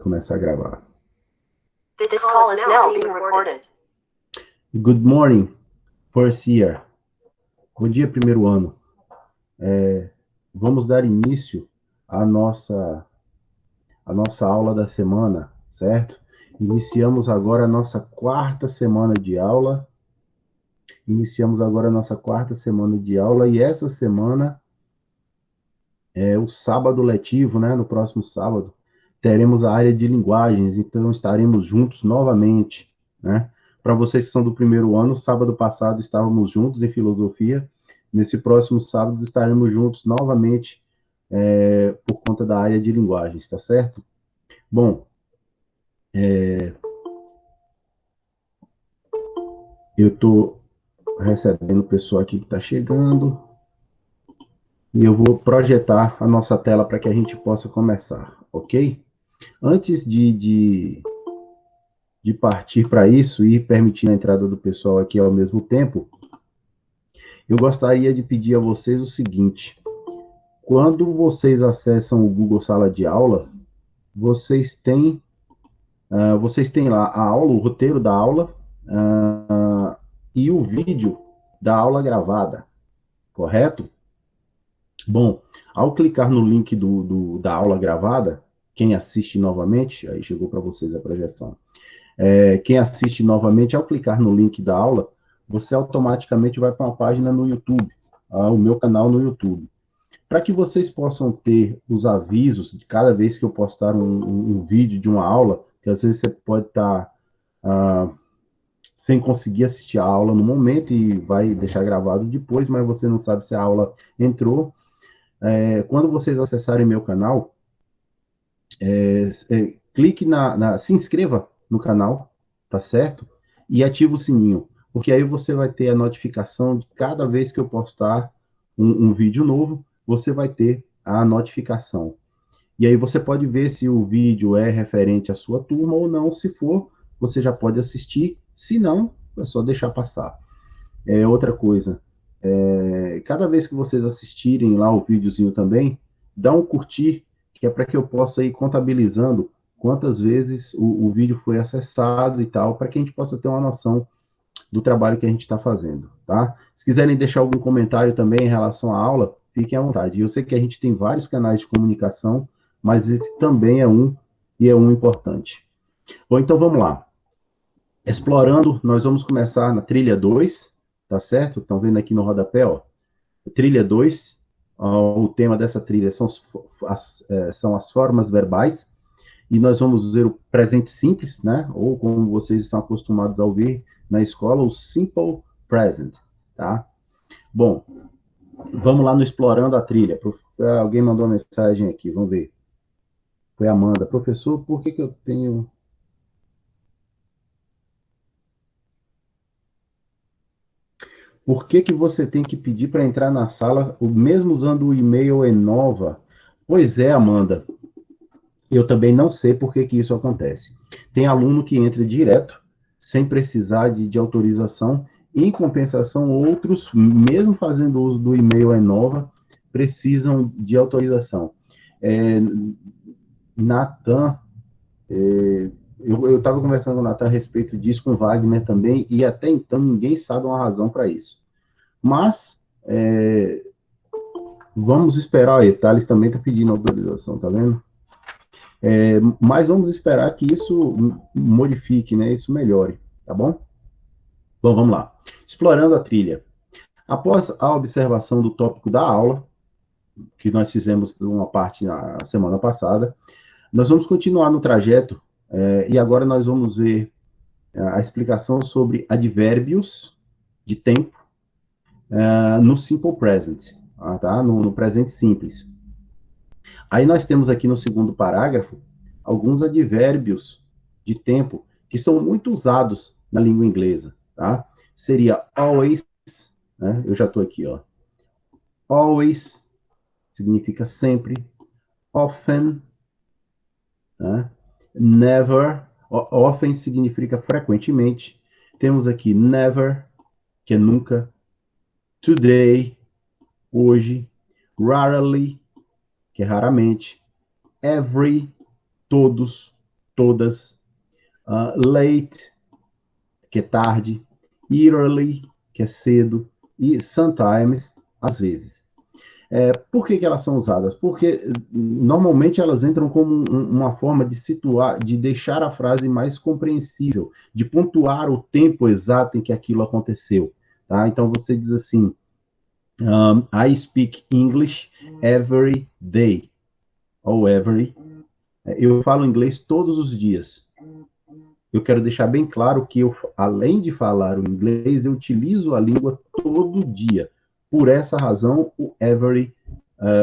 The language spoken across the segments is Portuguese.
Começar a gravar. This call is now being recorded. Good morning, first year. Bom dia, primeiro ano. Vamos dar início à nossa aula da semana, certo? Iniciamos agora a nossa quarta semana de aula. E essa semana é o sábado letivo, né? No próximo sábado teremos a área de linguagens, então estaremos juntos novamente, né? Para vocês que são do primeiro ano, sábado passado estávamos juntos em filosofia. Nesse próximo sábado estaremos juntos novamente por conta da área de linguagens, tá certo? Bom, eu estou recebendo o pessoal aqui que está chegando e eu vou projetar a nossa tela para que a gente possa começar, ok? Antes de partir para isso e permitir a entrada do pessoal aqui ao mesmo tempo, eu gostaria de pedir a vocês o seguinte: quando vocês acessam o Google Sala de Aula, vocês têm lá a aula, o roteiro da aula e o vídeo da aula gravada, correto? Bom, ao clicar no link da aula gravada, quem assiste novamente, aí chegou para vocês a projeção, quem assiste novamente, ao clicar no link da aula, você automaticamente vai para uma página no YouTube, o meu canal no YouTube. Para que vocês possam ter os avisos de cada vez que eu postar um vídeo de uma aula, que às vezes você pode estar sem conseguir assistir a aula no momento e vai deixar gravado depois, mas você não sabe se a aula entrou. Quando vocês acessarem meu canal, clique se inscreva no canal, tá certo? E ative o sininho, porque aí você vai ter a notificação de cada vez que eu postar um vídeo novo, você vai ter a notificação. E aí você pode ver se o vídeo é referente à sua turma ou não. Se for, você já pode assistir. Se não, é só deixar passar. Outra coisa, cada vez que vocês assistirem lá o videozinho também, dá um curtir, que é para que eu possa ir contabilizando quantas vezes o vídeo foi acessado e tal, para que a gente possa ter uma noção do trabalho que a gente está fazendo, tá? Se quiserem deixar algum comentário também em relação à aula, fiquem à vontade. Eu sei que a gente tem vários canais de comunicação, mas esse também é um, e é um importante. Bom, então vamos lá. Explorando, nós vamos começar na trilha 2, tá certo? Estão vendo aqui no rodapé, ó. Trilha 2, o tema dessa trilha são as formas verbais, e nós vamos ver o presente simples, né? Ou como vocês estão acostumados a ouvir na escola, o simple present, tá? Bom, vamos lá no Explorando a Trilha. Alguém mandou uma mensagem aqui, vamos ver. Foi a Amanda. Professor, por que eu tenho... Por que você tem que pedir para entrar na sala, mesmo usando o e-mail Enova? Pois é, Amanda. Eu também não sei por que isso acontece. Tem aluno que entra direto, sem precisar de autorização. Em compensação, outros, mesmo fazendo uso do e-mail Enova, precisam de autorização. Natan, eu estava conversando com o Natan a respeito disso, com o Wagner também, e até então ninguém sabe uma razão para isso. Mas, vamos esperar, aí, Thales também está pedindo autorização, tá vendo? Mas vamos esperar que isso modifique, né? Isso melhore, tá bom? Bom, vamos lá. Explorando a trilha. Após a observação do tópico da aula, que nós fizemos uma parte na semana passada, nós vamos continuar no trajeto, e agora nós vamos ver a explicação sobre advérbios de tempo no simple present, tá? No presente simples. Aí nós temos aqui no segundo parágrafo alguns advérbios de tempo que são muito usados na língua inglesa, tá? Seria always, né? Eu já estou aqui, ó. Always significa sempre. Often, né? Never, often significa frequentemente. Temos aqui never, que é nunca. Today, hoje. Rarely, que é raramente. Every, todos. todas, late, que é tarde, early, que é cedo, e sometimes, às vezes. Por que elas são usadas? Porque normalmente elas entram como uma forma de situar, de deixar a frase mais compreensível, de pontuar o tempo exato em que aquilo aconteceu. Tá? Então você diz assim, I speak English every day, ou every. Eu falo inglês todos os dias. Eu quero deixar bem claro que eu, além de falar o inglês, eu utilizo a língua todo dia. Por essa razão, o every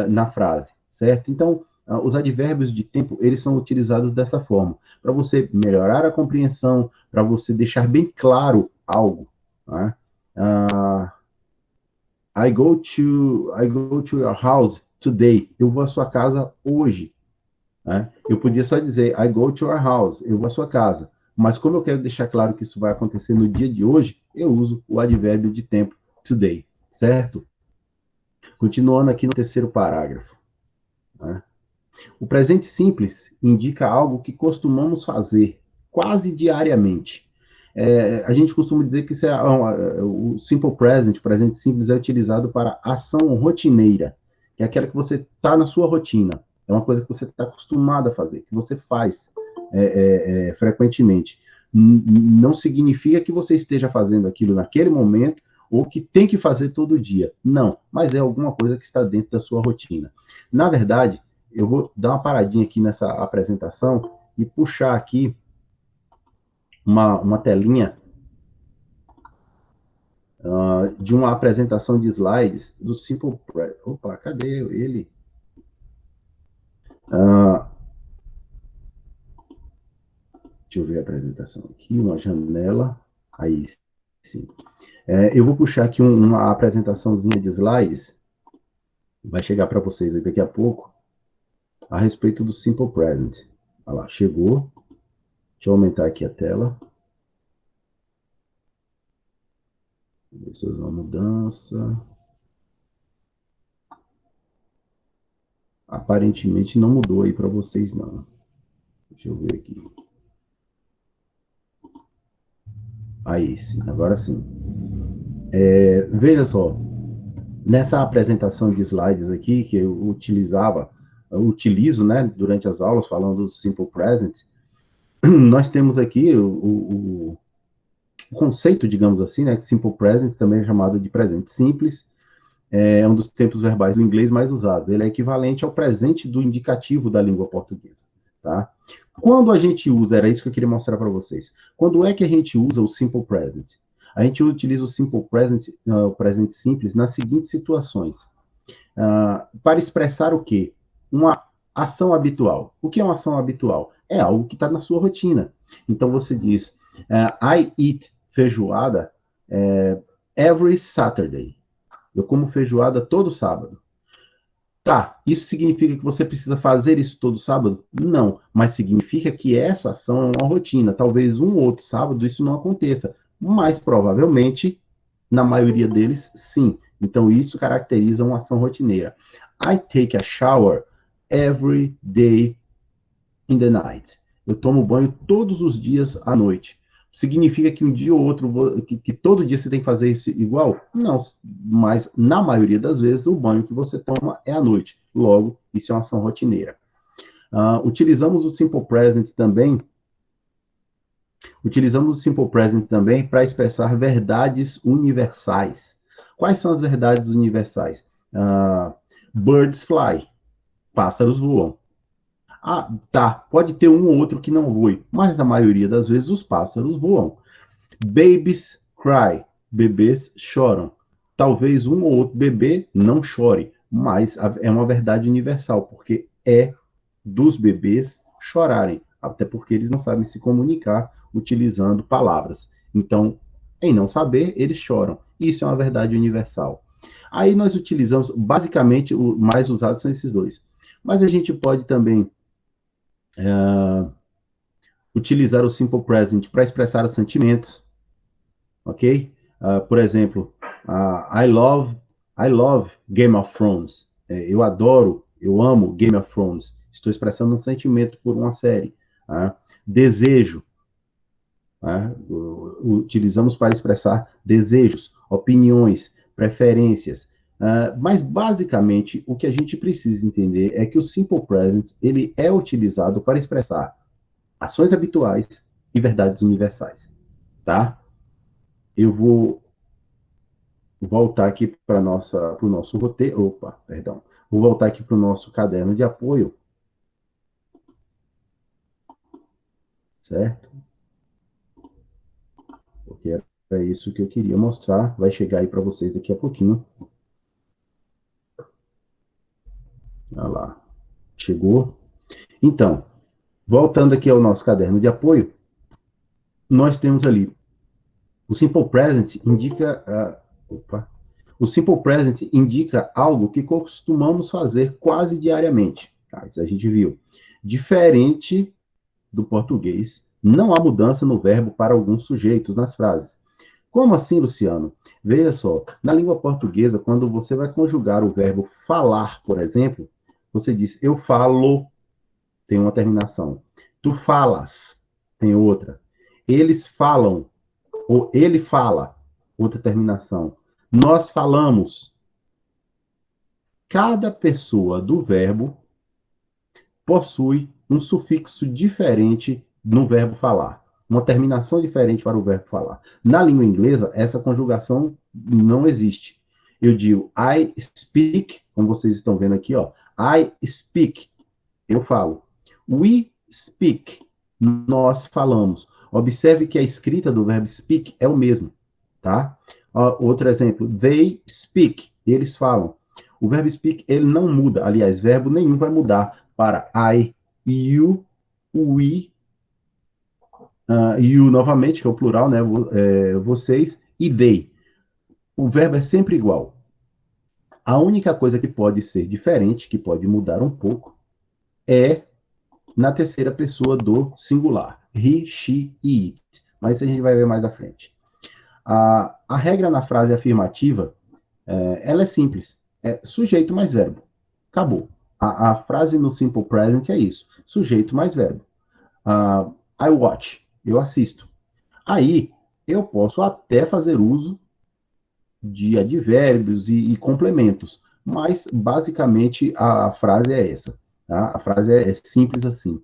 na frase, certo? Então, os advérbios de tempo, eles são utilizados dessa forma, para você melhorar a compreensão, para você deixar bem claro algo. Tá? I go to your house today. Eu vou à sua casa hoje. Né? Eu podia só dizer, I go to your house. Eu vou à sua casa. Mas como eu quero deixar claro que isso vai acontecer no dia de hoje, eu uso o advérbio de tempo today, certo? Continuando aqui no terceiro parágrafo. Né? O presente simples indica algo que costumamos fazer quase diariamente. A gente costuma dizer que isso o simple present, o presente simples, é utilizado para ação rotineira, que é aquela que você está na sua rotina. É uma coisa que você está acostumado a fazer, que você faz frequentemente. Não significa que você esteja fazendo aquilo naquele momento ou que tem que fazer todo dia. Não, mas é alguma coisa que está dentro da sua rotina. Na verdade, eu vou dar uma paradinha aqui nessa apresentação e puxar aqui uma telinha de uma apresentação de slides do Simple Present. Opa, cadê ele? Deixa eu ver a apresentação aqui, uma janela. Aí sim. Eu vou puxar aqui uma apresentaçãozinha de slides. Vai chegar para vocês aí daqui a pouco. A respeito do Simple Present. Olha lá, chegou. Deixa eu aumentar aqui a tela. Ver se houve uma mudança. Aparentemente não mudou aí para vocês, não. Deixa eu ver aqui. Aí sim, agora sim. Veja só. Nessa apresentação de slides aqui, que eu utilizo, né, durante as aulas, falando do Simple Present, nós temos aqui o conceito, digamos assim, né, que Simple Present também é chamado de presente simples, é um dos tempos verbais do inglês mais usados. Ele é equivalente ao presente do indicativo da língua portuguesa, tá? Quando a gente usa, era isso que eu queria mostrar para vocês, quando é que a gente usa o Simple Present? A gente utiliza o Simple Present, o presente simples, nas seguintes situações. Para expressar o quê? Uma ação habitual. O que é uma ação habitual? É algo que está na sua rotina. Então, você diz, I eat feijoada every Saturday. Eu como feijoada todo sábado. Tá, isso significa que você precisa fazer isso todo sábado? Não, mas significa que essa ação é uma rotina. Talvez um ou outro sábado isso não aconteça, mas provavelmente, na maioria deles, sim. Então, isso caracteriza uma ação rotineira. I take a shower every day in the night. Eu tomo banho todos os dias à noite. Significa que um dia ou outro, que todo dia você tem que fazer isso igual? Não, mas na maioria das vezes o banho que você toma é à noite. Logo, isso é uma ação rotineira. Utilizamos o Simple Present também para expressar verdades universais. Quais são as verdades universais? Birds fly. Pássaros voam. Tá, pode ter um ou outro que não voe, mas na maioria das vezes os pássaros voam. Babies cry. Bebês choram. Talvez um ou outro bebê não chore, mas é uma verdade universal, porque é dos bebês chorarem, até porque eles não sabem se comunicar utilizando palavras. Então, em não saber, eles choram. Isso é uma verdade universal. Aí nós utilizamos, basicamente, o mais usado são esses dois. Mas a gente pode também utilizar o Simple Present para expressar os sentimentos, ok? Por exemplo, I love Game of Thrones. Eu adoro, eu amo Game of Thrones. Estou expressando um sentimento por uma série. Desejo. Né? Utilizamos para expressar desejos, opiniões, preferências. Mas, basicamente, o que a gente precisa entender é que o Simple Present ele é utilizado para expressar ações habituais e verdades universais. Tá? Eu vou voltar aqui para o nosso roteiro. Opa, perdão. Vou voltar aqui para o nosso caderno de apoio. Certo? Porque era isso que eu queria mostrar. Vai chegar aí para vocês daqui a pouquinho. Olha lá. Chegou. Então, voltando aqui ao nosso caderno de apoio, nós temos ali o Simple Present indica... O Simple Present indica algo que costumamos fazer quase diariamente. Tá? Isso a gente viu. Diferente do português, não há mudança no verbo para alguns sujeitos nas frases. Como assim, Luciano? Veja só, na língua portuguesa, quando você vai conjugar o verbo falar, por exemplo, você diz eu falo, tem uma terminação. Tu falas, tem outra. Eles falam, ou ele fala, outra terminação. Nós falamos. Cada pessoa do verbo possui um sufixo diferente no verbo falar. Uma terminação diferente para o verbo falar. Na língua inglesa, essa conjugação não existe. Eu digo I speak, como vocês estão vendo aqui, ó. I speak. Eu falo. We speak. Nós falamos. Observe que a escrita do verbo speak é o mesmo, tá? Outro exemplo, they speak, eles falam. O verbo speak, ele não muda. Aliás, verbo nenhum vai mudar para I, you, we, you novamente, que é o plural, né? Vocês, e they. O verbo é sempre igual. A única coisa que pode ser diferente, que pode mudar um pouco, é na terceira pessoa do singular. He, she e it. Mas isso a gente vai ver mais à frente. A regra na frase afirmativa, ela é simples. É sujeito mais verbo. Acabou. A frase no Simple Present é isso. Sujeito mais verbo. I watch. Eu assisto. Aí, eu posso até fazer uso de advérbios e complementos. Mas, basicamente, a frase é essa. Tá? A frase é simples assim.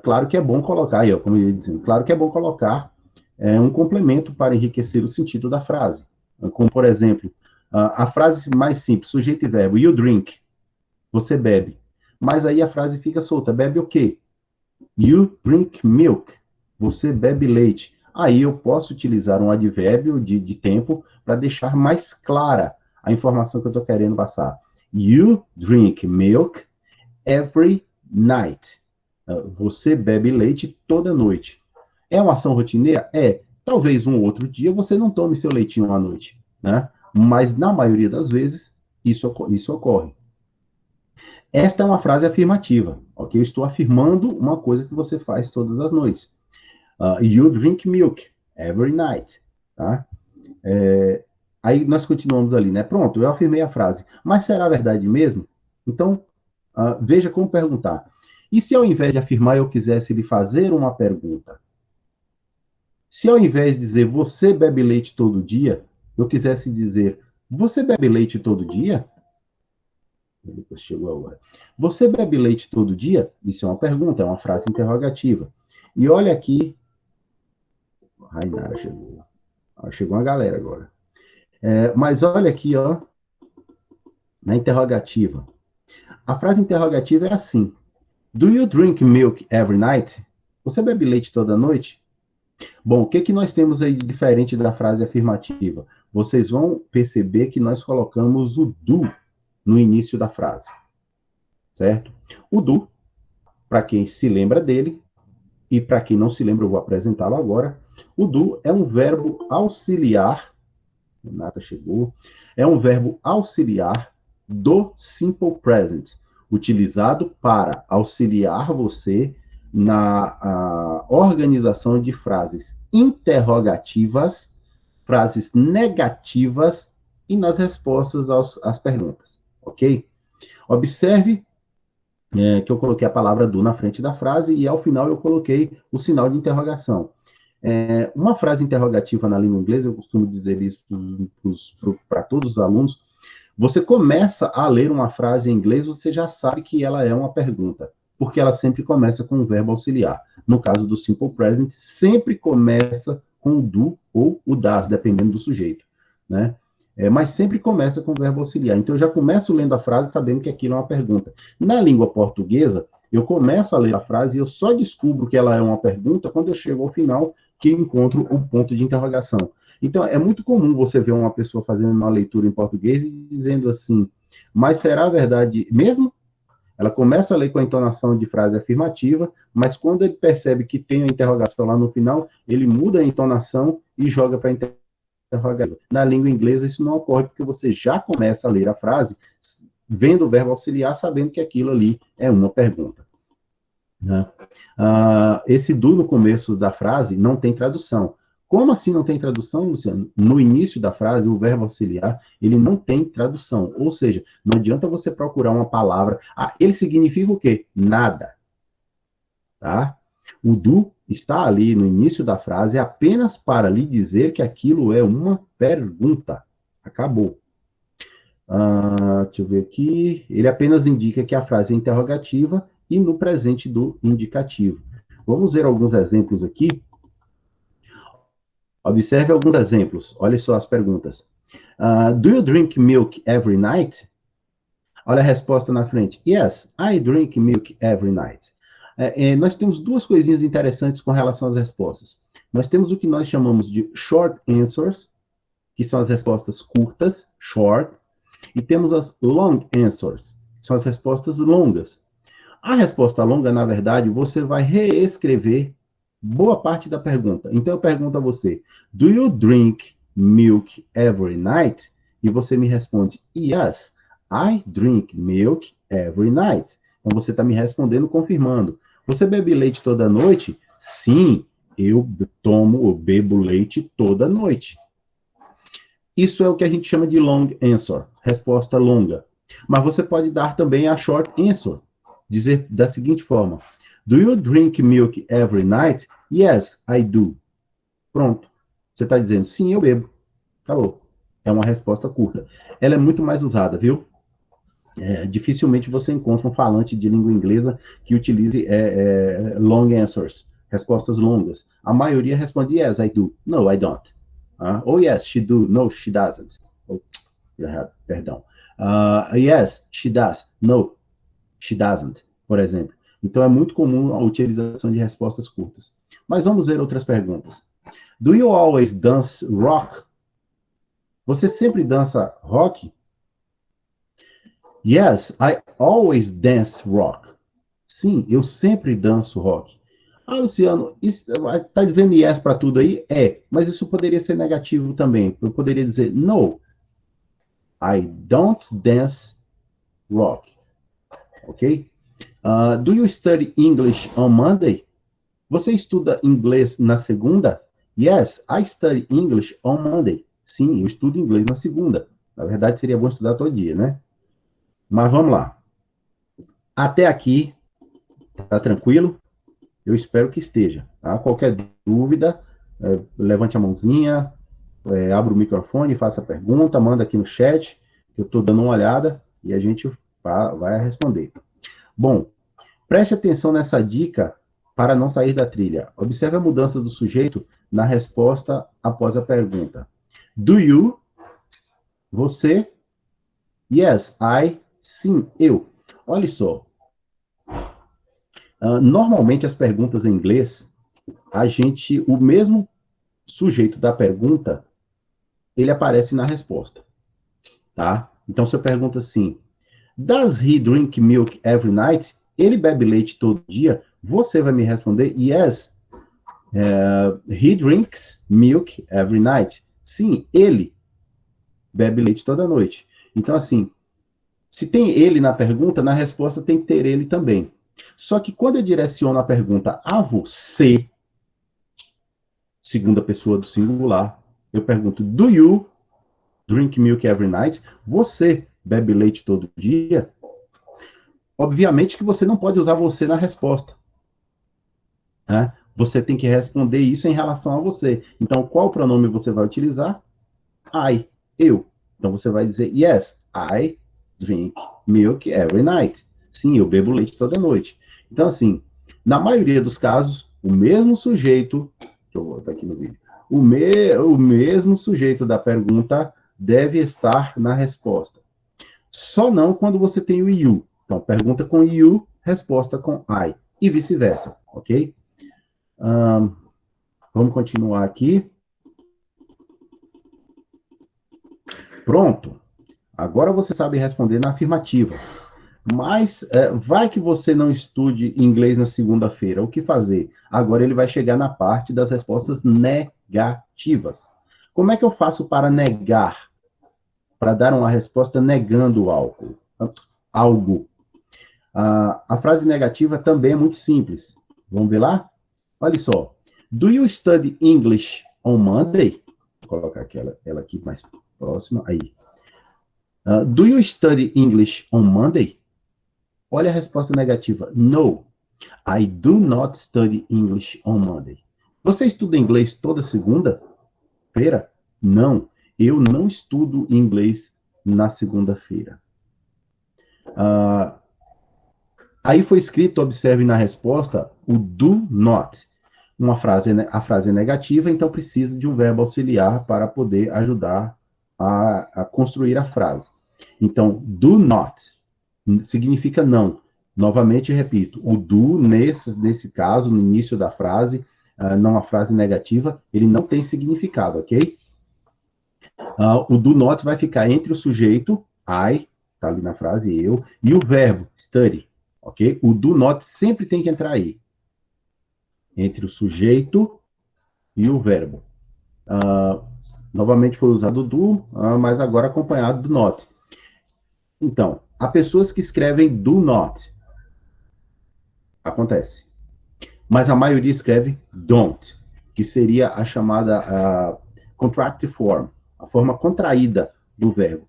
Claro que é bom colocar, aí, ó, como eu ia dizendo, claro que é bom colocar um complemento para enriquecer o sentido da frase. Como, por exemplo, a frase mais simples, sujeito e verbo, you drink, você bebe. Mas aí a frase fica solta, bebe o quê? You drink milk, você bebe leite. Aí eu posso utilizar um advérbio de tempo para deixar mais clara a informação que eu estou querendo passar. You drink milk every night. Você bebe leite toda noite. É uma ação rotineira? É. Talvez um outro dia você não tome seu leitinho à noite, né? Mas na maioria das vezes isso ocorre. Esta é uma frase afirmativa, ok? Eu estou afirmando uma coisa que você faz todas as noites. You drink milk every night, tá? Aí nós continuamos ali, né? Pronto, eu afirmei a frase. Mas será verdade mesmo? Então, veja como perguntar. E se ao invés de afirmar eu quisesse lhe fazer uma pergunta? Se ao invés de dizer você bebe leite todo dia, eu quisesse dizer você bebe leite todo dia? Depois chegou agora. Você bebe leite todo dia? Isso é uma pergunta, é uma frase interrogativa. E olha aqui. Rainara chegou. Chegou uma galera agora. Mas olha aqui, ó. Na interrogativa. A frase interrogativa é assim. Do you drink milk every night? Você bebe leite toda noite? Bom, o que nós temos aí de diferente da frase afirmativa? Vocês vão perceber que nós colocamos o do no início da frase. Certo? O do, para quem se lembra dele, e para quem não se lembra, eu vou apresentá-lo agora. O do é um verbo auxiliar. Renata chegou. É um verbo auxiliar do Simple Present, utilizado para auxiliar você na organização de frases interrogativas, frases negativas e nas respostas às perguntas, ok? Observe que eu coloquei a palavra do na frente da frase e ao final eu coloquei o sinal de interrogação. Uma frase interrogativa na língua inglesa, eu costumo dizer isso para todos os alunos, você começa a ler uma frase em inglês, você já sabe que ela é uma pergunta, porque ela sempre começa com um verbo auxiliar. No caso do simple present, sempre começa com o do ou o das, dependendo do sujeito, né? Mas sempre começa com o verbo auxiliar. Então, eu já começo lendo a frase sabendo que aquilo é uma pergunta. Na língua portuguesa, eu começo a ler a frase e eu só descubro que ela é uma pergunta quando eu chego ao final, que encontro o ponto de interrogação. Então, é muito comum você ver uma pessoa fazendo uma leitura em português e dizendo assim, mas será verdade mesmo? Ela começa a ler com a entonação de frase afirmativa, mas quando ele percebe que tem a interrogação lá no final, ele muda a entonação e joga para a interrogativa. Na língua inglesa, isso não ocorre, porque você já começa a ler a frase vendo o verbo auxiliar, sabendo que aquilo ali é uma pergunta. Né? Esse do no começo da frase não tem tradução. Como assim não tem tradução, Luciano? No início da frase, o verbo auxiliar, ele não tem tradução. Ou seja, não adianta você procurar uma palavra. Ele significa o quê? Nada. Tá? O do está ali no início da frase apenas para lhe dizer que aquilo é uma pergunta. Acabou. Deixa eu ver aqui. Ele apenas indica que a frase é interrogativa e no presente do indicativo. Vamos ver alguns exemplos aqui. Observe alguns exemplos. Olha só as perguntas. Do you drink milk every night? Olha a resposta na frente. Yes, I drink milk every night. Nós temos duas coisinhas interessantes com relação às respostas. Nós temos o que nós chamamos de short answers, que são as respostas curtas, short, e temos as long answers, que são as respostas longas. A resposta longa, na verdade, você vai reescrever boa parte da pergunta. Então, eu pergunto a você, do you drink milk every night? E você me responde, yes, I drink milk every night. Então, você está me respondendo, confirmando. Você bebe leite toda noite? Sim, eu bebo leite toda noite. Isso é o que a gente chama de long answer, resposta longa. Mas você pode dar também a short answer, dizer da seguinte forma, do you drink milk every night? Yes, I do. Pronto. Você está dizendo, sim, eu bebo. Acabou. É uma resposta curta. Ela é muito mais usada, viu? Dificilmente você encontra um falante de língua inglesa que utilize long answers, respostas longas. A maioria responde, yes, I do. No, I don't. Oh, yes, she do. No, she doesn't. Oh, perdão. Yes, she does. No, she doesn't, por exemplo. Então, é muito comum a utilização de respostas curtas. Mas vamos ver outras perguntas. Do you always dance rock? Você sempre dança rock? Yes, I always dance rock. Sim, eu sempre danço rock. Luciano, está dizendo yes para tudo aí? Mas isso poderia ser negativo também. Eu poderia dizer no, I don't dance rock. Ok? Do you study English on Monday? Você estuda inglês na segunda? Yes, I study English on Monday. Sim, eu estudo inglês na segunda. Na verdade, seria bom estudar todo dia, né? Mas vamos lá. Até aqui, tá tranquilo? Eu espero que esteja. Tá? Qualquer dúvida, levante a mãozinha, abra o microfone, faça a pergunta, manda aqui no chat, que eu estou dando uma olhada e a gente vai responder. Bom, preste atenção nessa dica para não sair da trilha. Observe a mudança do sujeito na resposta após a pergunta. Do you? Você? Yes, I. Sim, eu. Olha só. Normalmente as perguntas em inglês, o mesmo sujeito da pergunta, ele aparece na resposta, tá? Então, se eu pergunto assim, does he drink milk every night? Ele bebe leite todo dia? Você vai me responder, yes, he drinks milk every night. Sim, ele bebe leite toda noite. Então, assim, se tem ele na pergunta, na resposta tem que ter ele também. Só que quando eu direciono a pergunta a você, segunda pessoa do singular, eu pergunto, do you drink milk every night? Você bebe leite todo dia? Obviamente que você não pode usar você na resposta, né? Você tem que responder isso em relação a você. Então, qual pronome você vai utilizar? I, eu. Então, você vai dizer, yes, I drink milk every night. Sim, eu bebo leite toda noite. Então, assim, na maioria dos casos, o mesmo sujeito, deixa eu voltar aqui no vídeo, o mesmo sujeito da pergunta deve estar na resposta. Só não quando você tem o you. Então, pergunta com you, resposta com I. E vice-versa, ok? Vamos continuar aqui. Pronto. Agora você sabe responder na afirmativa. Mas vai que você não estude inglês na segunda-feira. O que fazer? Agora ele vai chegar na parte das respostas negativas. Como é que eu faço para negar? Para dar uma resposta negando algo. A frase negativa também é muito simples. Vamos ver lá? Olha só. Do you study English on Monday? Vou colocar ela aqui mais próxima. Aí. Do you study English on Monday? Olha a resposta negativa. No, I do not study English on Monday. Você estuda inglês toda segunda-feira? Não, eu não estudo inglês na segunda-feira. Aí foi escrito, observe na resposta, o do not. A frase é negativa, então precisa de um verbo auxiliar para poder ajudar a construir a frase. Então, do not significa não. Novamente, repito, o do, nesse caso, no início da frase, não a frase negativa, ele não tem significado, ok? O do not vai ficar entre o sujeito, I, tá ali na frase, eu, e o verbo, study, ok? O do not sempre tem que entrar aí. Entre o sujeito e o verbo. Novamente foi usado o do, mas agora acompanhado do not. Então, há pessoas que escrevem do not. Acontece. Mas a maioria escreve don't, que seria a chamada contracted form, a forma contraída do verbo.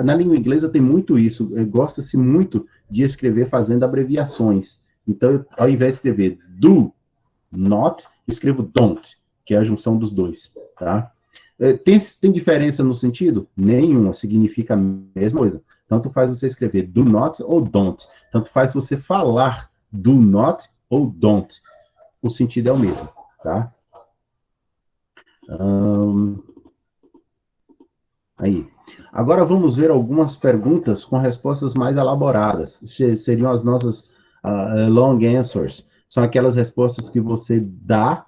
Na língua inglesa tem muito isso, gosta-se muito de escrever fazendo abreviações. Então, ao invés de escrever do not, eu escrevo don't, que é a junção dos dois, tá? Tem diferença no sentido? Nenhuma, significa a mesma coisa. Tanto faz você escrever do not ou don't. Tanto faz você falar do not ou don't. O sentido é o mesmo, tá? Aí. Agora vamos ver algumas perguntas com respostas mais elaboradas. Seriam as nossas long answers. São aquelas respostas que você dá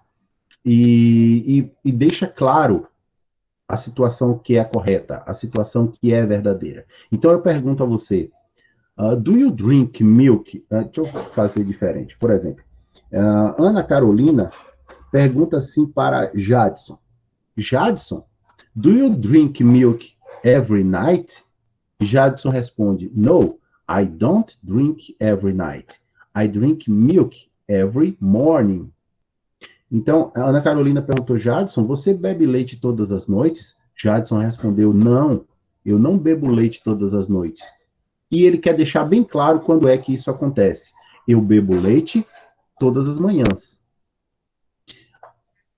e deixa claro a situação que é correta, a situação que é verdadeira. Então, eu pergunto a você, do you drink milk? Deixa eu fazer diferente. Por exemplo, Ana Carolina pergunta assim para Jadson. Jadson, do you drink milk every night? Jadson responde, no, I don't drink every night. I drink milk every morning. Então, a Ana Carolina perguntou, Jadson, você bebe leite todas as noites? Jadson respondeu, não, eu não bebo leite todas as noites. E ele quer deixar bem claro quando é que isso acontece. Eu bebo leite todas as manhãs.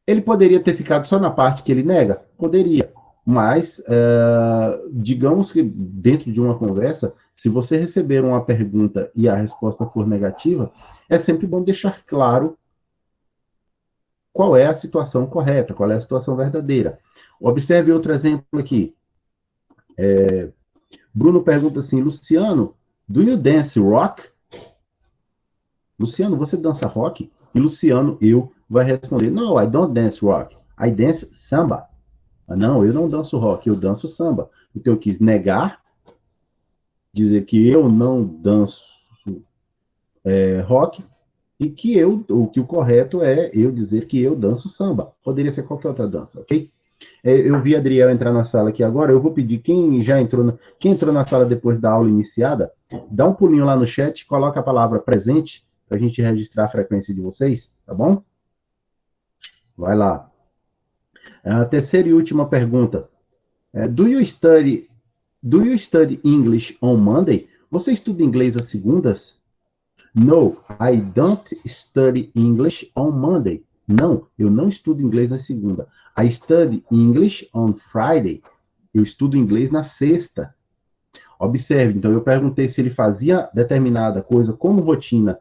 Ele poderia ter ficado só na parte que ele nega? Poderia. Mas, digamos que dentro de uma conversa, se você receber uma pergunta e a resposta for negativa, é sempre bom deixar claro qual é a situação correta, qual é a situação verdadeira. Observe outro exemplo aqui. Bruno pergunta assim, Luciano, do you dance rock? Luciano, você dança rock? E Luciano, eu, vai responder, no, I don't dance rock, I dance samba. Não, eu não danço rock, eu danço samba. Então eu quis negar, dizer que eu não danço rock, e que o correto é eu dizer que eu danço samba. Poderia ser qualquer outra dança, ok? Eu vi a Adriel entrar na sala aqui agora, eu vou pedir, quem entrou na sala depois da aula iniciada, dá um pulinho lá no chat, coloca a palavra presente, para a gente registrar a frequência de vocês, tá bom? Vai lá. A terceira e última pergunta. Do you study English on Monday? Você estuda inglês às segundas? No, I don't study English on Monday. Não, eu não estudo inglês na segunda. I study English on Friday. Eu estudo inglês na sexta. Observe, então eu perguntei se ele fazia determinada coisa como rotina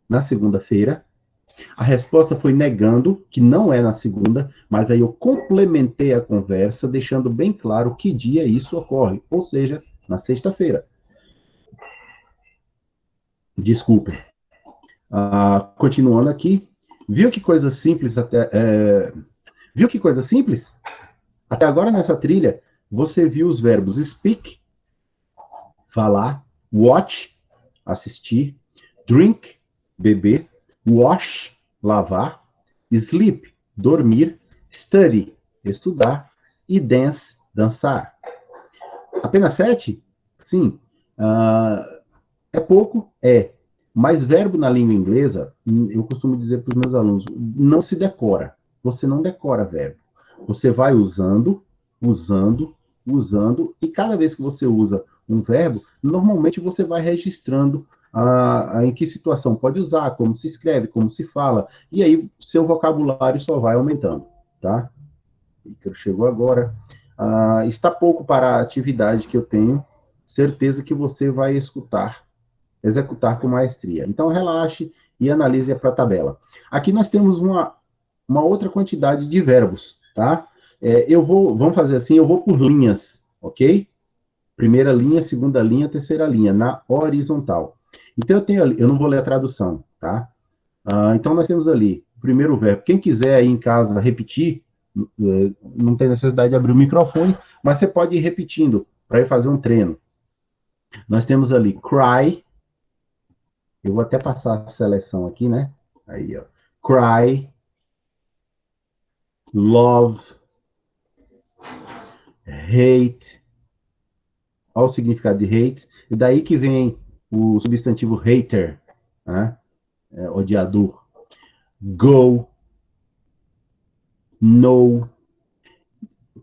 na segunda-feira. A resposta foi negando, que não é na segunda, mas aí eu complementei a conversa, deixando bem claro que dia isso ocorre, ou seja, na sexta-feira. Desculpem. Continuando aqui, viu que coisa simples viu que coisa simples? Até agora nessa trilha, você viu os verbos speak, falar, watch, assistir, drink, beber, wash, lavar, sleep, dormir, study, estudar, e dance, dançar. Apenas 7? Sim. É pouco? É. Mas verbo na língua inglesa, eu costumo dizer para os meus alunos, não se decora. Você não decora verbo. Você vai usando, usando, e cada vez que você usa um verbo, normalmente você vai registrando em que situação pode usar, como se escreve, como se fala, e aí seu vocabulário só vai aumentando, tá? Ícaro chegou agora. Está pouco para a atividade que eu tenho, certeza que você vai executar com maestria. Então, relaxe e analise para a tabela. Aqui nós temos uma outra quantidade de verbos, tá? Vamos fazer assim, eu vou por linhas, ok? Primeira linha, segunda linha, terceira linha, na horizontal. Então, eu não vou ler a tradução, tá? Então, nós temos ali o primeiro verbo. Quem quiser aí em casa repetir, não tem necessidade de abrir o microfone, mas você pode ir repetindo para ir fazer um treino. Nós temos ali cry. Eu vou até passar a seleção aqui, né? Aí, ó. Cry, love, hate. Olha o significado de hate. E daí que vem o substantivo hater, né? Odiador. Go, no.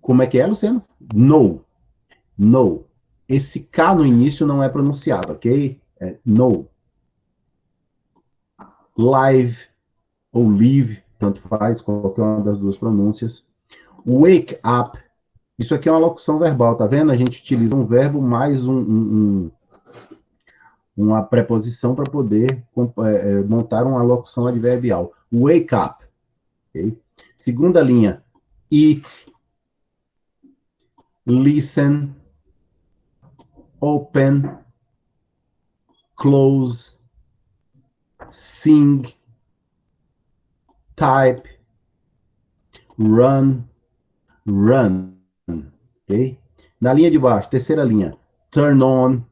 Como é que é, Luciano? No. No. Esse K no início não é pronunciado, ok? É no. Live ou live, tanto faz, qualquer uma das duas pronúncias. Wake up. Isso aqui é uma locução verbal, tá vendo? A gente utiliza um verbo mais uma preposição para poder montar uma locução adverbial. Wake up. Okay? Segunda linha. Eat. Listen. Open. Close. Sing. Type. Run. Run. Ok? Na linha de baixo, terceira linha. Turn on.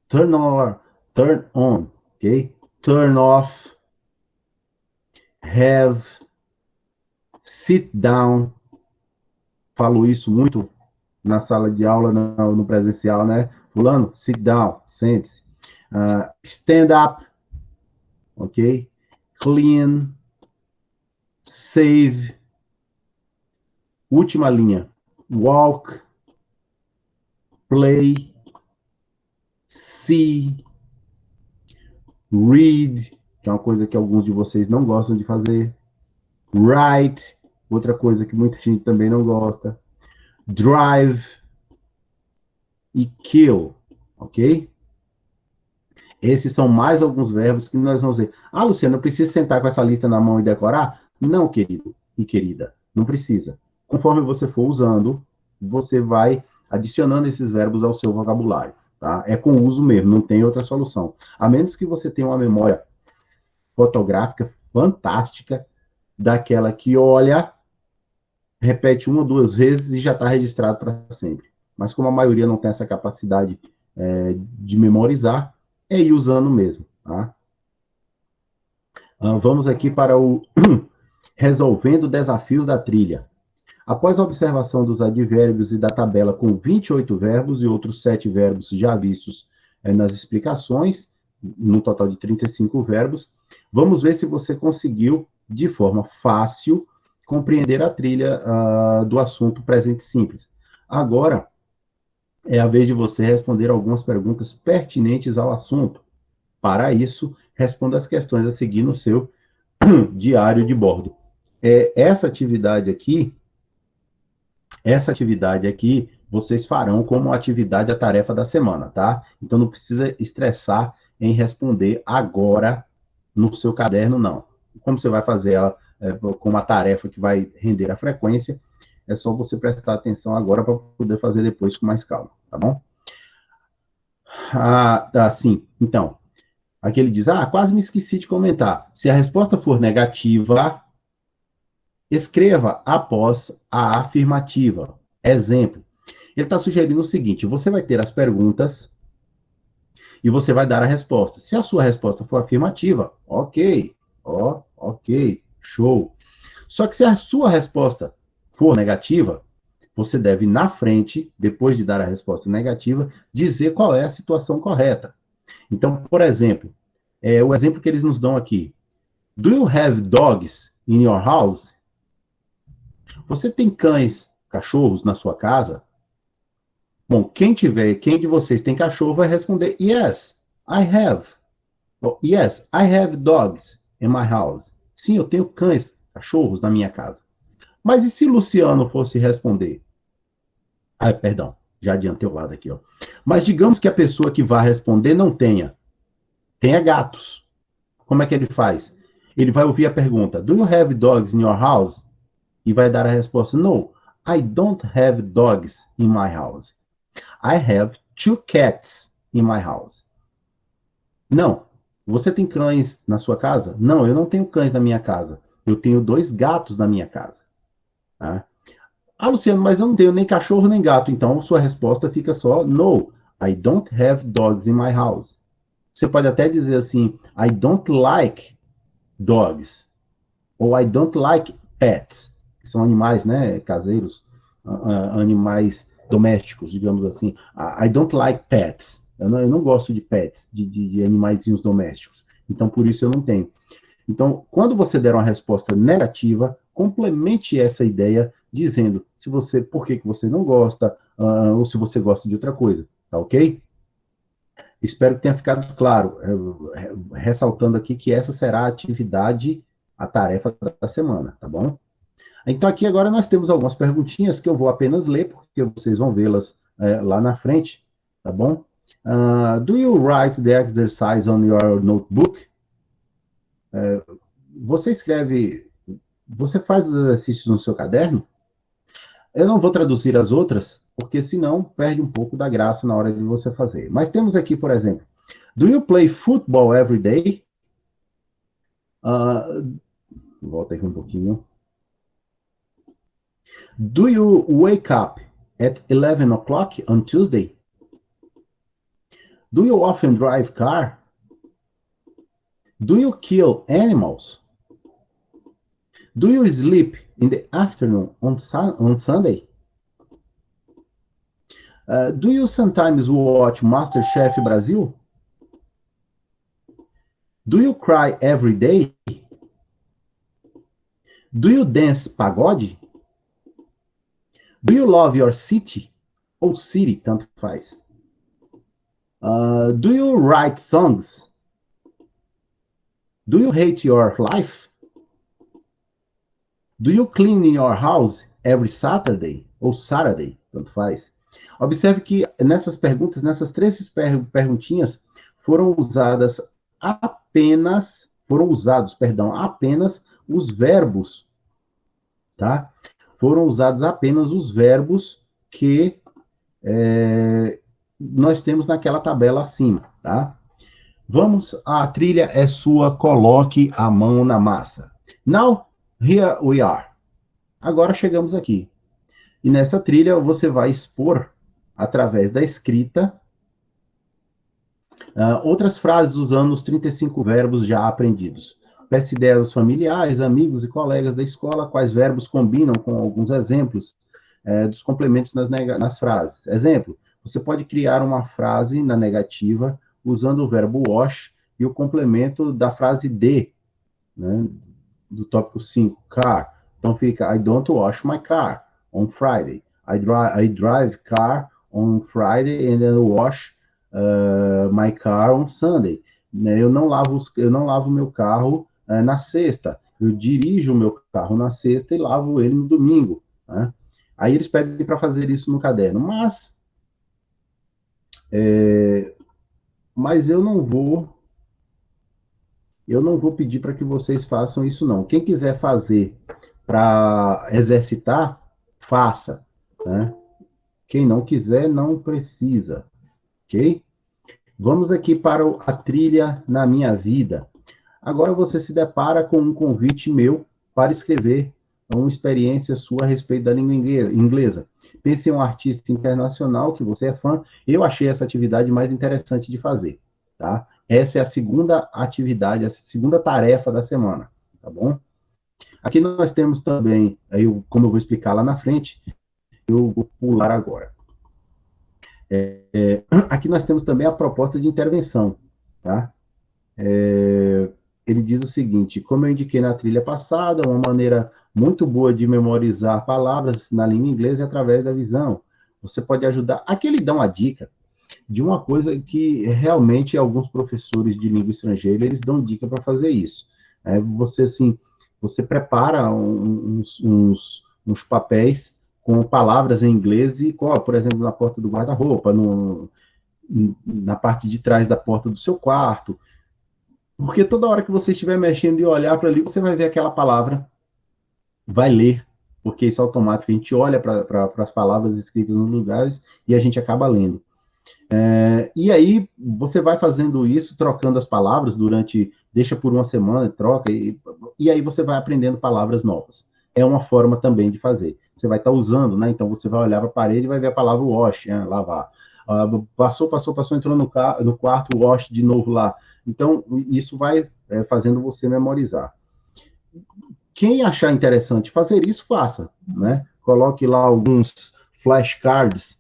Turn on. Ok? Turn off. Have. Sit down. Falo isso muito na sala de aula, no presencial, né? Fulano, sit down, sente-se. Stand up. Ok? Clean. Save. Última linha. Walk. Play. See. Read, que é uma coisa que alguns de vocês não gostam de fazer. Write, outra coisa que muita gente também não gosta. Drive e kill, ok? Esses são mais alguns verbos que nós vamos ver. Luciano, eu preciso sentar com essa lista na mão e decorar? Não, querido e querida, não precisa. Conforme você for usando, você vai adicionando esses verbos ao seu vocabulário, tá? É com uso mesmo, não tem outra solução. A menos que você tenha uma memória fotográfica fantástica, daquela que olha, repete uma ou duas vezes e já está registrado para sempre. Mas como a maioria não tem essa capacidade de memorizar, é ir usando mesmo, tá? Vamos aqui para o resolvendo desafios da trilha. Após a observação dos advérbios e da tabela com 28 verbos e outros 7 verbos já vistos nas explicações, no total de 35 verbos, vamos ver se você conseguiu, de forma fácil, compreender a trilha do assunto presente simples. Agora, é a vez de você responder algumas perguntas pertinentes ao assunto. Para isso, responda as questões a seguir no seu diário de bordo. Essa atividade aqui, vocês farão como atividade a tarefa da semana, tá? Então, não precisa estressar em responder agora no seu caderno, não. Como você vai fazer ela com uma tarefa que vai render a frequência, é só você prestar atenção agora para poder fazer depois com mais calma, tá bom? Sim. Então, aqui ele diz, quase me esqueci de comentar. Se a resposta for negativa, escreva após a afirmativa. Exemplo, ele está sugerindo o seguinte, você vai ter as perguntas e você vai dar a resposta. Se a sua resposta for afirmativa, ok, show. Só que se a sua resposta for negativa, você deve, na frente, depois de dar a resposta negativa, dizer qual é a situação correta. Então, por exemplo, o exemplo que eles nos dão aqui. Do you have dogs in your house? Você tem cães, cachorros na sua casa? Bom, quem de vocês tem cachorro vai responder, yes, I have. Yes, I have dogs in my house. Sim, eu tenho cães, cachorros na minha casa. Mas e se Luciano fosse responder? Perdão, já adiantei o lado aqui, ó. Mas digamos que a pessoa que vai responder não tenha gatos. Como é que ele faz? Ele vai ouvir a pergunta, do you have dogs in your house? E vai dar a resposta, no, I don't have dogs in my house. I have 2 cats in my house. Não. Você tem cães na sua casa? Não, eu não tenho cães na minha casa. Eu tenho 2 gatos na minha casa. Tá? Luciano, mas eu não tenho nem cachorro nem gato. Então, sua resposta fica só, no, I don't have dogs in my house. Você pode até dizer assim, I don't like dogs. Ou I don't like pets. Que são animais, né, caseiros. Animais domésticos, digamos assim. I don't like pets. Eu não gosto de pets, de animaizinhos domésticos. Então, por isso eu não tenho. Então, quando você der uma resposta negativa, complemente essa ideia dizendo por que você não gosta, ou se você gosta de outra coisa. Tá ok? Espero que tenha ficado claro. Ressaltando aqui que essa será a atividade, a tarefa da semana, tá bom? Então, aqui agora nós temos algumas perguntinhas que eu vou apenas ler, porque vocês vão vê-las lá na frente, tá bom? Do you write the exercise on your notebook? Você faz os exercícios no seu caderno? Eu não vou traduzir as outras, porque senão perde um pouco da graça na hora de você fazer. Mas temos aqui, por exemplo, do you play football every day? Volta aqui um pouquinho. Do you wake up at 11 o'clock on Tuesday? Do you often drive car? Do you kill animals? Do you sleep in the afternoon on Sunday? Do you sometimes watch MasterChef Brasil? Do you cry every day? Do you dance pagode? Do you love your city? Ou city, tanto faz. Do you write songs? Do you hate your life? Do you clean your house every Saturday? Ou Saturday, tanto faz. Observe que nessas perguntas, nessas 3 perguntinhas, foram usados apenas os verbos, tá? Foram usados apenas os verbos que nós temos naquela tabela acima, tá? Vamos, a trilha é sua, coloque a mão na massa. Now, here we are. Agora chegamos aqui. E nessa trilha você vai expor, através da escrita, outras frases usando os 35 verbos já aprendidos. Peça ideias aos familiares, amigos e colegas da escola, quais verbos combinam com alguns exemplos dos complementos nas frases. Exemplo, você pode criar uma frase na negativa usando o verbo wash e o complemento da frase de, né, do tópico 5, car. Então fica, I don't wash my car on Friday. I drive car on Friday and then wash my car on Sunday. Né? Eu não lavo meu carro na sexta. Eu dirijo o meu carro na sexta e lavo ele no domingo. Né? Aí eles pedem para fazer isso no caderno. Mas eu não vou pedir para que vocês façam isso, não. Quem quiser fazer para exercitar, faça. Né? Quem não quiser, não precisa. Ok? Vamos aqui para a trilha na minha vida. Agora você se depara com um convite meu para escrever uma experiência sua a respeito da língua inglesa. Pense em um artista internacional que você é fã. Eu achei essa atividade mais interessante de fazer, tá? Essa é a segunda atividade, a segunda tarefa da semana, tá bom? Aqui nós temos também, como eu vou explicar lá na frente, eu vou pular agora. Aqui nós temos também a proposta de intervenção, tá? Ele diz o seguinte: como eu indiquei na trilha passada, uma maneira muito boa de memorizar palavras na língua inglesa é através da visão. Você pode ajudar. Aqui ele dá uma dica de uma coisa que realmente alguns professores de língua estrangeira, eles dão dica para fazer isso. Você prepara uns papéis com palavras em inglês e, por exemplo, na porta do guarda-roupa, na parte de trás da porta do seu quarto, porque toda hora que você estiver mexendo e olhar para ali, você vai ver aquela palavra, vai ler, porque isso é automático, a gente olha para as palavras escritas nos lugares e a gente acaba lendo. E aí, você vai fazendo isso, trocando as palavras deixa por uma semana, troca, e aí você vai aprendendo palavras novas. É uma forma também de fazer. Você vai estar usando, né? Então, você vai olhar para a parede e vai ver a palavra wash, né? Lavar. Passou, entrou no quarto, wash de novo lá. Então, isso vai fazendo você memorizar. Quem achar interessante fazer isso, faça, né? Coloque lá alguns flashcards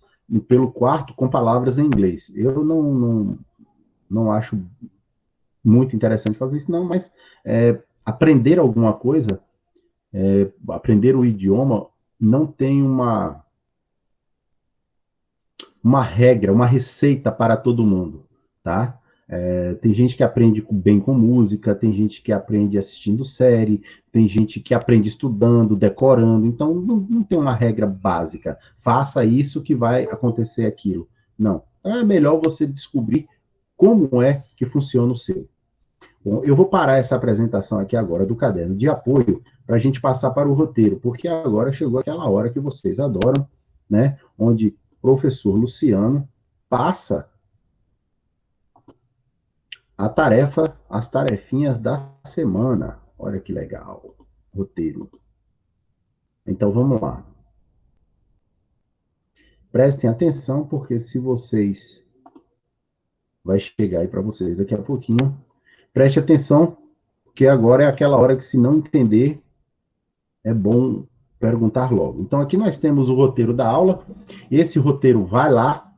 pelo quarto com palavras em inglês. Eu não acho muito interessante fazer isso, não, mas aprender alguma coisa, aprender o idioma, não tem uma regra, uma receita para todo mundo, tá? Tem gente que aprende bem com música, tem gente que aprende assistindo série, tem gente que aprende estudando, decorando, então não tem uma regra básica. Faça isso que vai acontecer aquilo. Não. É melhor você descobrir como é que funciona o seu. Bom, eu vou parar essa apresentação aqui agora do caderno de apoio para a gente passar para o roteiro, porque agora chegou aquela hora que vocês adoram, né? Onde o professor Luciano passa as tarefinhas da semana. Olha que legal, roteiro. Então, vamos lá. Prestem atenção, porque se vocês... Vai chegar aí para vocês daqui a pouquinho. Preste atenção, porque agora é aquela hora que, se não entender, é bom perguntar logo. Então, aqui nós temos o roteiro da aula. Esse roteiro vai lá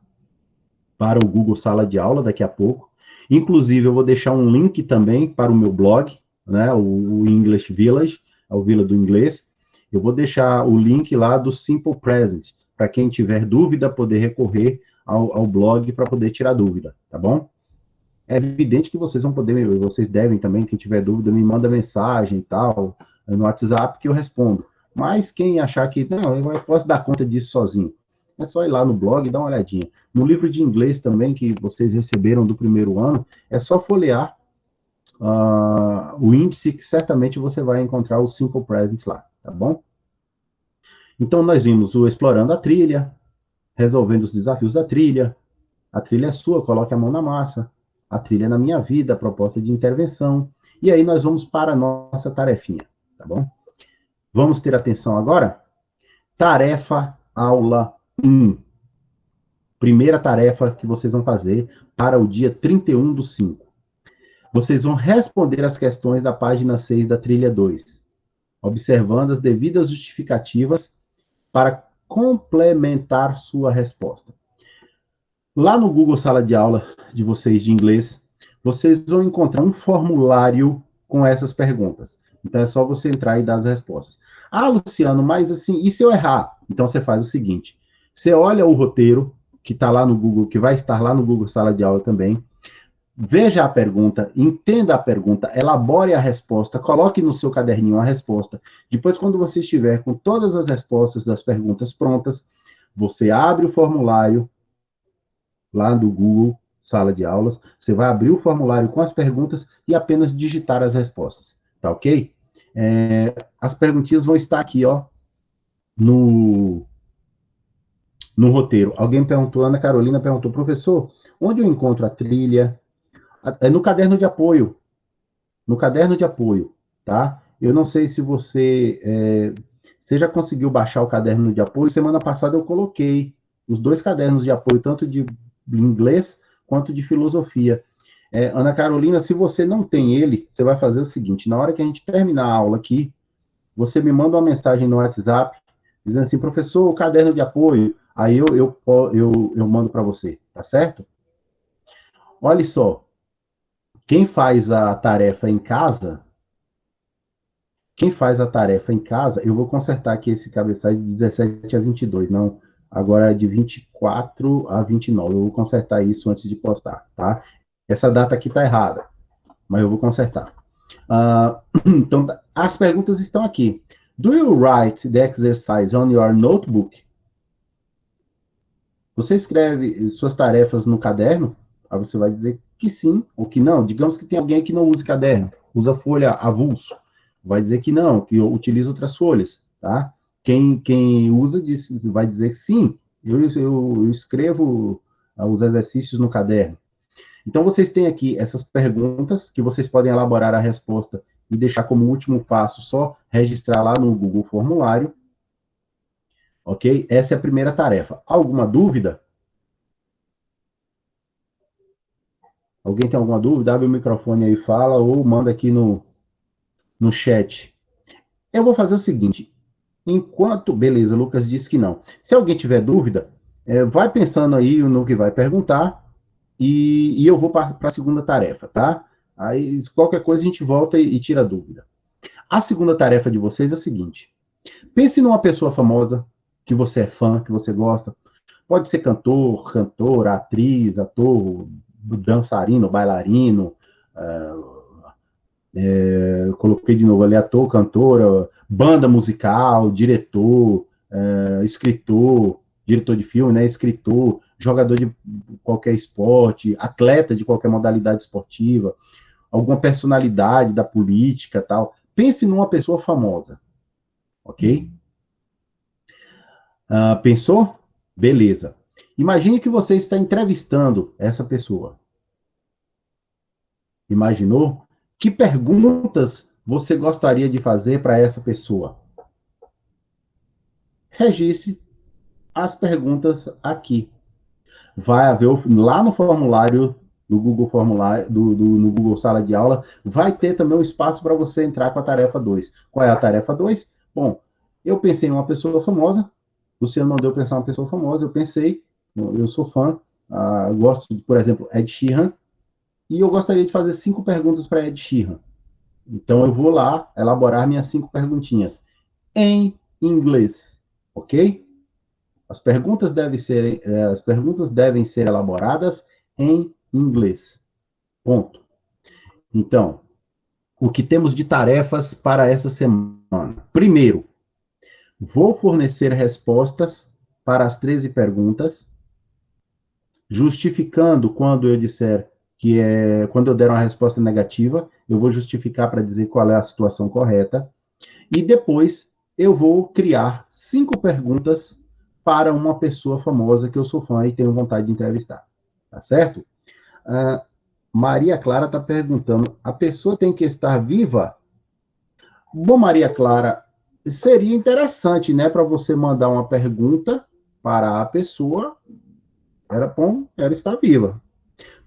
para o Google Sala de Aula daqui a pouco. Inclusive, eu vou deixar um link também para o meu blog, né, o English Village, o Vila do Inglês. Eu vou deixar o link lá do Simple Present, para quem tiver dúvida, poder recorrer ao blog para poder tirar dúvida, tá bom? É evidente que vocês devem também, quem tiver dúvida, me manda mensagem e tal, no WhatsApp que eu respondo. Mas quem achar que, não, eu posso dar conta disso sozinho, é só ir lá no blog e dar uma olhadinha. No livro de inglês também, que vocês receberam do primeiro ano, é só folhear o índice, que certamente você vai encontrar o Simple Present lá, tá bom? Então, nós vimos o Explorando a Trilha, resolvendo os desafios da trilha, a trilha é sua, coloque a mão na massa, a trilha na minha vida, a proposta de intervenção, e aí nós vamos para a nossa tarefinha, tá bom? Vamos ter atenção agora? Tarefa aula 1. Primeira tarefa que vocês vão fazer para o dia 31/5. Vocês vão responder as questões da página 6 da trilha 2, observando as devidas justificativas para complementar sua resposta. Lá no Google Sala de Aula de vocês de inglês, vocês vão encontrar um formulário com essas perguntas. Então, é só você entrar e dar as respostas. Ah, Luciano, mas assim, e se eu errar? Então, você faz o seguinte, você olha o roteiro que está lá no Google, que vai estar lá no Google Sala de Aula também. Veja a pergunta, entenda a pergunta, elabore a resposta, coloque no seu caderninho a resposta. Depois, quando você estiver com todas as respostas das perguntas prontas, você abre o formulário lá do Google Sala de Aulas, você vai abrir o formulário com as perguntas e apenas digitar as respostas, tá ok? As perguntinhas vão estar aqui, ó, no roteiro. Alguém perguntou, Ana Carolina perguntou, professor, onde eu encontro a trilha? É no caderno de apoio. No caderno de apoio, tá? Eu não sei se você já conseguiu baixar o caderno de apoio. Semana passada eu coloquei os dois cadernos de apoio, tanto de inglês quanto de filosofia. Ana Carolina, se você não tem ele, você vai fazer o seguinte: na hora que a gente terminar a aula aqui, você me manda uma mensagem no WhatsApp, dizendo assim, professor, o caderno de apoio, aí eu mando para você, tá certo? Olha só, quem faz a tarefa em casa, eu vou consertar aqui esse cabeçalho de 17 a 22, não, agora é de 24 a 29, eu vou consertar isso antes de postar, tá? Essa data aqui tá errada, mas eu vou consertar. Então, as perguntas estão aqui. Do you write the exercise on your notebook? Você escreve suas tarefas no caderno? Aí você vai dizer que sim ou que não. Digamos que tem alguém que não usa caderno, usa folha avulso. Vai dizer que não, que utiliza outras folhas, tá? Quem usa vai dizer que sim, eu escrevo os exercícios no caderno. Então, vocês têm aqui essas perguntas que vocês podem elaborar a resposta e deixar como último passo só registrar lá no Google Formulário. Ok? Essa é a primeira tarefa. Alguma dúvida? Alguém tem alguma dúvida? Abre o microfone aí e fala, ou manda aqui no chat. Eu vou fazer o seguinte. Enquanto... Beleza, o Lucas disse que não. Se alguém tiver dúvida, vai pensando aí no que vai perguntar e eu vou para a segunda tarefa, tá? Aí, qualquer coisa, a gente volta e tira a dúvida. A segunda tarefa de vocês é a seguinte. Pense numa pessoa famosa que você é fã, que você gosta. Pode ser cantor, cantora, atriz, ator, dançarino, bailarino. Eu coloquei de novo ali ator, cantora, banda musical, diretor, escritor, diretor de filme, né? Escritor, jogador de qualquer esporte, atleta de qualquer modalidade esportiva, alguma personalidade da política, tal. Pense numa pessoa famosa, ok? Pensou? Beleza. Imagine que você está entrevistando essa pessoa. Imaginou? Que perguntas você gostaria de fazer para essa pessoa? Registre as perguntas aqui. Vai haver lá no formulário do Google Formulário, no Google Sala de Aula, vai ter também um espaço para você entrar com a tarefa 2. Qual é a tarefa 2? Bom, eu pensei em uma pessoa famosa, Luciano mandou pensar em uma pessoa famosa, eu pensei, eu sou fã, gosto, por exemplo, Ed Sheeran, e eu gostaria de fazer 5 perguntas para Ed Sheeran. Então, eu vou lá elaborar minhas 5 perguntinhas em inglês, ok? As perguntas devem ser elaboradas em inglês. Ponto. Então, o que temos de tarefas para essa semana? Primeiro, vou fornecer respostas para as 13 perguntas, justificando quando eu disser quando eu der uma resposta negativa, eu vou justificar para dizer qual é a situação correta. E depois eu vou criar 5 perguntas para uma pessoa famosa que eu sou fã e tenho vontade de entrevistar. Tá certo? Maria Clara está perguntando: a pessoa tem que estar viva? Bom, Maria Clara, seria interessante, né, para você mandar uma pergunta para a pessoa. Era bom ela estar viva.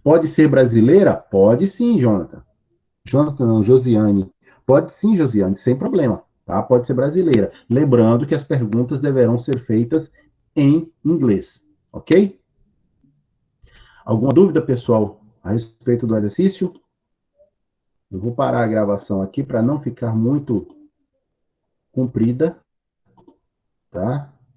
Pode ser brasileira? Pode sim, Jonathan. Jonathan, não, Josiane. Pode sim, Josiane, sem problema. Tá? Pode ser brasileira. Lembrando que as perguntas deverão ser feitas em inglês. Ok? Alguma dúvida, pessoal, a respeito do exercício? Eu vou parar a gravação aqui para não ficar muito comprida. Tá?